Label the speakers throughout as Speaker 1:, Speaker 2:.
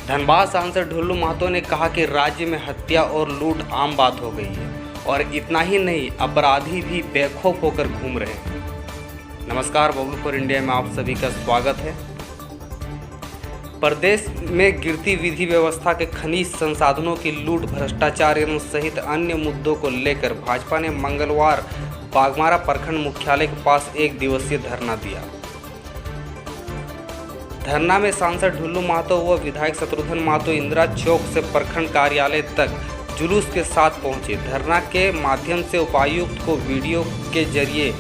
Speaker 1: धनबाद सांसद ढुल्लू महतो ने कहा कि राज्य में हत्या और लूट आम बात हो गई है और इतना ही नहीं, अपराधी भी बेखौफ होकर घूम रहे हैं। नमस्कार, बबलू फॉर इंडिया में आप सभी का स्वागत है। प्रदेश में गिरती विधि व्यवस्था के खनिज संसाधनों की लूट, भ्रष्टाचार एवं सहित अन्य मुद्दों को लेकर भाजपा ने मंगलवार बाघमारा प्रखंड मुख्यालय के पास एक दिवसीय धरना दिया। धरना में सांसद ढुल्लू महतो व विधायक शत्रुघ्न महतो इंदिरा चौक से प्रखंड कार्यालय तक जुलूस के साथ पहुंचे। धरना के माध्यम से उपायुक्त को वीडियो के जरिए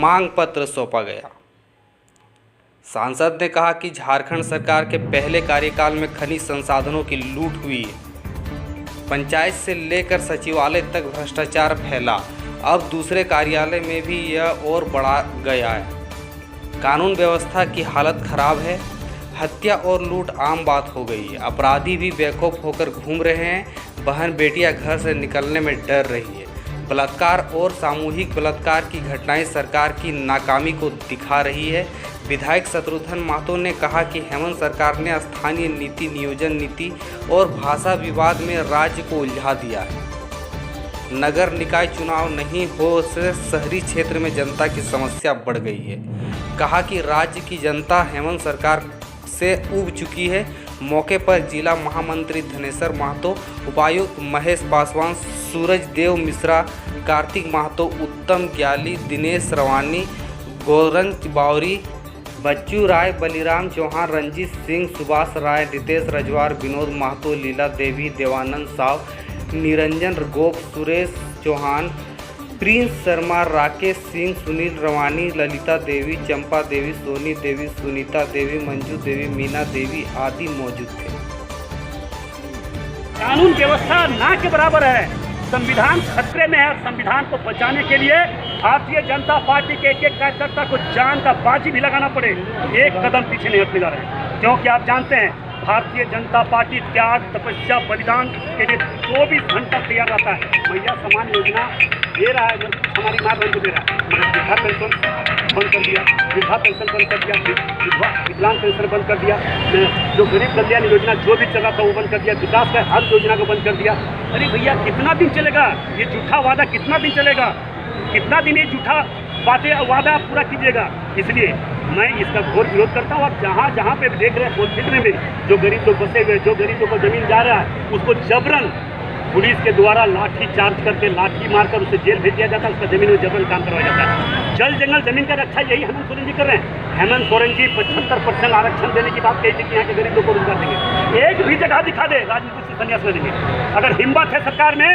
Speaker 1: मांग पत्र सौंपा गया। सांसद ने कहा कि झारखंड सरकार के पहले कार्यकाल में खनिज संसाधनों की लूट हुई है। पंचायत से लेकर सचिवालय तक भ्रष्टाचार फैला। अब दूसरे कार्यालय में भी यह और बढ़ा गया है। कानून व्यवस्था की हालत खराब है। हत्या और लूट आम बात हो गई है। अपराधी भी बेखौफ होकर घूम रहे हैं। बहन बेटियां घर से निकलने में डर रही है। बलात्कार और सामूहिक बलात्कार की घटनाएं सरकार की नाकामी को दिखा रही है। विधायक शत्रुघ्न महतो ने कहा कि हेमंत सरकार ने स्थानीय नीति, नियोजन नीति और भाषा विवाद में राज्य को उलझा दिया है। नगर निकाय चुनाव नहीं हो से शहरी क्षेत्र में जनता की समस्या बढ़ गई है। कहा कि राज्य की जनता हेमंत सरकार से ऊब चुकी है। मौके पर जिला महामंत्री धनेश्वर महतो, उपायुक्त महेश पासवान, सूरज देव मिश्रा, कार्तिक महतो, उत्तम ग्याली, दिनेश रवानी, गोरंज बावरी, बच्चू राय, बलिराम चौहान, रंजीत सिंह, सुभाष राय, रितेश रजवार, विनोद महतो, लीला देवी, देवानंद साव, निरंजन गोप, सुरेश चौहान, प्रिंस शर्मा, राकेश सिंह, सुनील रवानी, ललिता देवी, चंपा देवी, सोनी देवी, सुनीता देवी, मंजू देवी, मीना देवी आदि मौजूद थे।
Speaker 2: कानून व्यवस्था ना के बराबर है। संविधान खतरे में है और संविधान को बचाने के लिए भारतीय जनता पार्टी के एक कार्यकर्ता को जान का बाजी भी लगाना पड़े, एक कदम पीछे नहीं हटने जा रहे। क्योंकि आप जानते हैं भारतीय जनता पार्टी त्याग, तपस्या, बलिदान के लिए 24 घंटा तैयार रहता है। महिला सम्मान योजना दे रहा है, हमारी माँ बहन को दे रहा है, मगर वृद्धा पेंशन बंद कर दिया, वृद्धा पेंशन बंद कर दिया, विकलांग पेंशन बंद कर दिया, जो गरीब कल्याण योजना जो भी चला था वो बंद कर दिया, विकास का हर योजना को बंद कर दिया। अरे भैया, कितना दिन चलेगा ये झूठा वादा? कितना दिन चलेगा? कितना दिन ये झूठा बातें वादा पूरा कीजिएगा? इसलिए मैं इसका घोर विरोध करता हूँ। आप जहाँ जहाँ पे देख रहे हैं कोलफिक्र में जो गरीब लोग बसे हुए, जो गरीबों को जमीन जा रहा है, उसको जबरन पुलिस के द्वारा लाठी चार्ज करके, लाठी मारकर उसे जेल भेज दिया जाता है। उसका जमीन में जबरन काम करवाया जाता है। जल जंगल जमीन का रक्षा यही हेमंत सोरेन जी कर रहे हैं। हेमंत सोरेन जी 75% आरक्षण देने की बात कही थी कि यहाँ के गरीब लोग को रोजगार देंगे। एक भी जगह दिखा दे राजनीति से संन्यास ले लेंगे। अगर हिम्मत है सरकार में,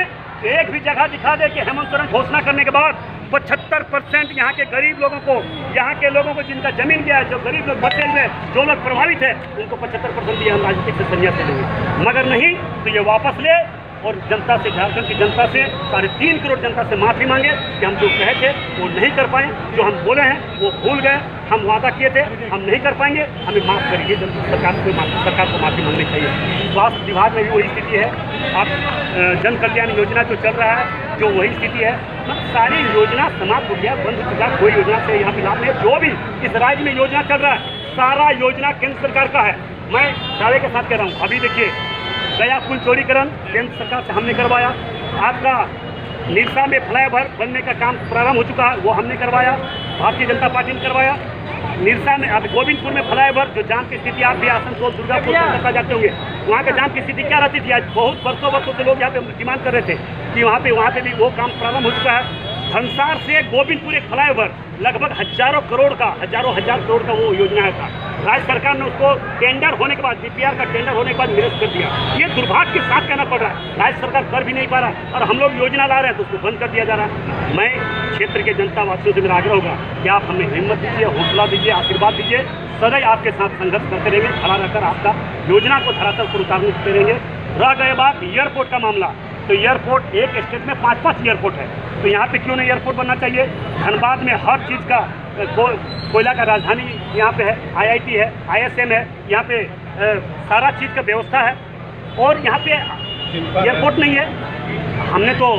Speaker 2: एक भी जगह दिखा दे कि हेमंत सोरेन घोषणा करने के बाद 75% यहाँ के गरीब लोगों को, यहाँ के लोगों को जिनका जमीन गया है, जो गरीब लोग बचे हुए, जो लोग प्रभावित है, उनको 75% दिए हम राजनीतिक से संन्यास ले लेंगे। मगर नहीं तो ये वापस ले और जनता से, झारखंड की जनता से, 3.5 करोड़ जनता से माफ़ी मांगे कि हम जो कहे थे वो नहीं कर पाए, जो हम बोले हैं वो भूल गए, हम वादा किए थे हम नहीं कर पाएंगे, हमें माफ़ करिए। सरकार को माफ़ी मांगनी चाहिए। स्वास्थ्य विभाग में भी वही स्थिति है। अब जन कल्याण योजना जो चल रहा है, जो वही स्थिति है। मतलब सारी योजना समाप्त हो गया, बंद हो चुका। कोई योजना से यहाँ पे लाभ नहीं। जो भी इस राज्य में योजना चल रहा है, सारा योजना केंद्र सरकार का है। मैं दावे के साथ कह रहा हूँ। अभी देखिए, गया पुल चौड़ीकरण केंद्र सरकार से हमने करवाया। आपका निरसा में फ्लाईओवर बनने का काम प्रारंभ हो चुका है, वो हमने करवाया, भारतीय जनता पार्टी ने करवाया। निरसा में, अब गोविंदपुर में फ्लाईओवर, जो जाम की स्थिति, आप भी आसनसोल, दुर्गापुर कोलकाता जाते होंगे, वहाँ के जाम की स्थिति क्या रहती थी? आज बहुत वर्षों से लोग यहाँ पे डिमांड कर रहे थे कि वहाँ पे भी वो काम प्रारंभ हो चुका है। धनसार से गोविंदपुर एक फ्लाईओवर लगभग हजारों हजार करोड़ का वो योजना था। राज्य सरकार ने उसको टेंडर होने के बाद, DPR का टेंडर होने के बाद निरस्त कर दिया। ये दुर्भाग्य के साथ कहना पड़ रहा है। राज्य सरकार कर भी नहीं पा रहा और हम लोग योजना ला रहे हैं तो उसको बंद कर दिया जा रहा है। मैं क्षेत्र के जनता वासियों से मेरा आग्रह होगा कि आप हमें हिम्मत दीजिए, हौसला दीजिए, आशीर्वाद दीजिए। सदैव आपके साथ संघर्ष करते रहेंगे, खड़ा रहकर आपका योजना को धरातल पर उतारते रहेंगे। रह गए बात एयरपोर्ट का मामला, तो एयरपोर्ट एक स्टेट में 5 एयरपोर्ट है, तो यहाँ पे क्यों नहीं एयरपोर्ट बनना चाहिए? धनबाद में हर चीज़ का कोयला का राजधानी यहाँ पे है, IIT है, ISM है, यहाँ पे सारा चीज़ का व्यवस्था है और यहाँ पे एयरपोर्ट नहीं है। हमने तो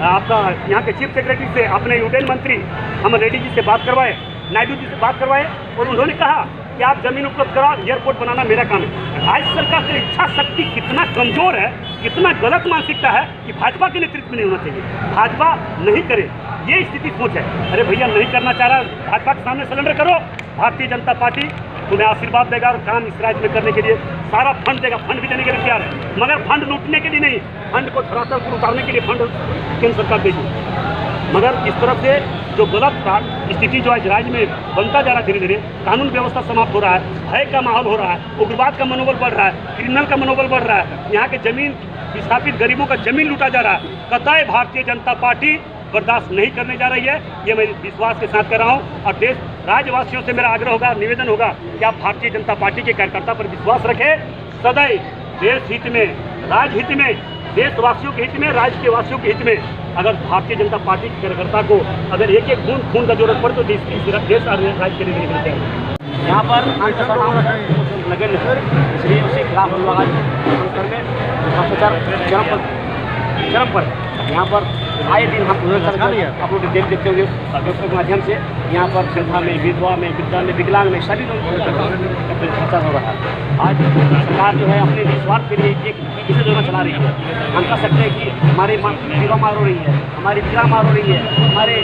Speaker 2: आपका यहाँ के चीफ सेक्रेटरी से, अपने उड्डयन मंत्री हम रेड्डी जी से बात करवाए, नायडू जी से बात करवाए और उन्होंने कहा कि आप जमीन उपलब्ध कराओ, एयरपोर्ट बनाना मेरा काम है। राज्य सरकार की इच्छा शक्ति कितना कमजोर है, कितना गलत मानसिकता है कि भाजपा के नेतृत्व में नहीं होना चाहिए, भाजपा नहीं करे, ये स्थिति सोच है। अरे भैया नहीं करना चाह रहा, भाजपा के सामने सरेंडर करो, भारतीय जनता पार्टी तुम्हें आशीर्वाद देगा और काम इस राज्य में करने के लिए सारा फंड देगा, फंड भी देने के लिए तैयार है, मगर फंड लूटने के लिए नहीं, फंड को धरातल पर उतारने के लिए फंड केंद्र सरकार देगी। मगर इस तरफ से जो गलत था स्थिति जो आज राज्य में बनता जा रहा है, धीरे धीरे कानून व्यवस्था समाप्त हो रहा है, भय का माहौल हो रहा है, उग्रवाद का मनोबल बढ़ रहा है, क्रिमिनल का मनोबल बढ़ रहा है, यहाँ के जमीन विस्थापित गरीबों का जमीन लूटा जा रहा है। कतई भारतीय जनता पार्टी बर्दाश्त नहीं करने जा रही है, ये मैं विश्वास के साथ कर रहा हूँ। और देश राज्यवासियों से मेरा आग्रह होगा, निवेदन होगा कि आप भारतीय जनता पार्टी के कार्यकर्ता पर विश्वास रखें, सदैव देश हित में, राज्य हित में, देशवासियों के हित में, राज्य के वासियों के हित में अगर भारतीय जनता पार्टी के कार्यकर्ता को अगर एक एक बूंद खून का जरूरत पड़े तो देश और राज्य के लिए देने के लिए यहाँ पर नगर इसलिए उसी खिलाफ हम लोग आज चरम पर यहाँ पर आए दिन हम आप लोग देखते होंगे के माध्यम से यहाँ पर संस्था में, विधवा में, वृद्धा में, विकलांग में सभी लोग खर्चा हो रहा है। आज सरकार जो है अपने स्वार्थ के लिए एक इसे योजना चला रही है। हम कह सकते हैं कि हमारी विधवा मार हो रही है, हमारी विकलांग मार हो रही है, हमारे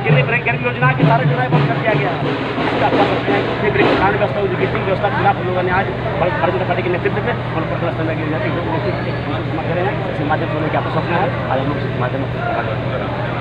Speaker 2: केंद्रीय गरीब योजना के सारे जो है बंद कर दिया गया है। इसका कह सकते हैं कि ग्रामीण व्यवस्था, एजुकेशन व्यवस्था के खिलाफ हम लोगों ने आज भारतीय जनता पार्टी के नेतृत्व में और प्रदर्शन में माध्यम से होने की आपको सपना है। आज हम लोग इस माध्यम से